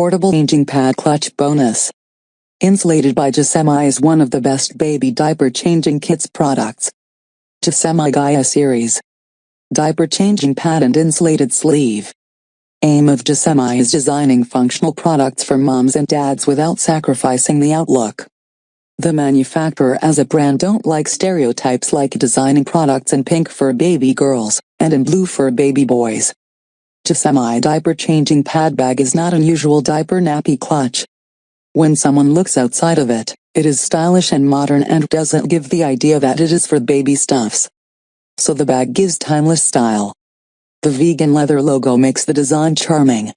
portable changing pad clutch bonus. Insulated by Gisemi is one of the best baby diaper changing kits products. Gisemi Gaia Series. Diaper changing pad and insulated sleeve. Aim of Gisemi is designing functional products for moms and dads without sacrificing the outlook. The manufacturer as a brand don't like stereotypes like designing products in pink for baby girls, and in blue for baby boys. Gisemi diaper changing pad bag is not unusual diaper nappy clutch. When someone looks outside of it, it is stylish and modern and doesn't give the idea that it is for baby stuffs. So the bag gives timeless style. The vegan leather logo makes the design charming.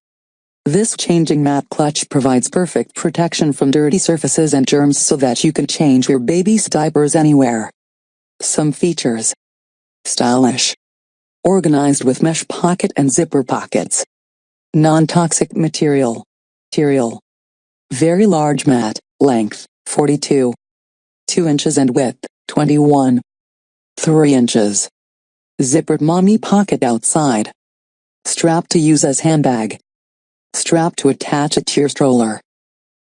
This changing mat clutch provides perfect protection from dirty surfaces and germs so that you can change your baby's diapers anywhere. Some features. Stylish. Organized with mesh pocket and zipper pockets. Non-toxic material. Very large mat, length, 42. 2 inches and width, 21. 3 inches. Zippered mommy pocket outside. Strap to use as handbag. Strap to attach it to your stroller.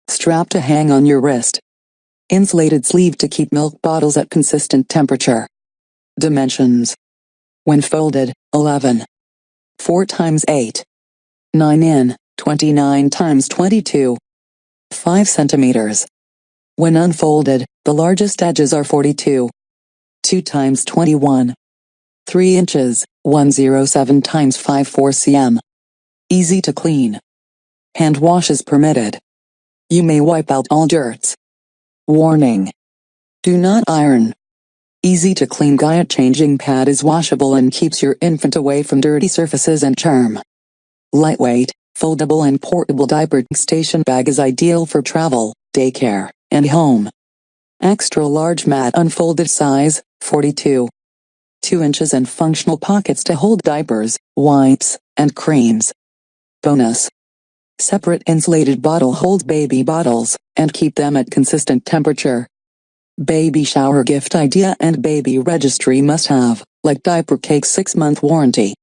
Strap to hang on your wrist. Insulated sleeve to keep milk bottles at consistent temperature. Dimensions. When folded, 11. 4 x 8. 9 in, 29 x 22. 5 centimeters. When unfolded, the largest edges are 42. 2 x 21. 3 inches, 107 x 54 cm. Easy to clean. Hand wash is permitted. You may wipe out all dirts. Warning. Do not iron. Easy to clean Gaia changing pad is washable and keeps your infant away from dirty surfaces and germ. Lightweight, foldable and portable diaper station bag is ideal for travel, daycare, and home. Extra large mat unfolded size, 42. 2 inches and functional pockets to hold diapers, wipes, and creams. Bonus. Separate insulated bottle holds baby bottles, and keep them at consistent temperature. Baby shower gift idea and baby registry must have, like diaper cake 6-month warranty.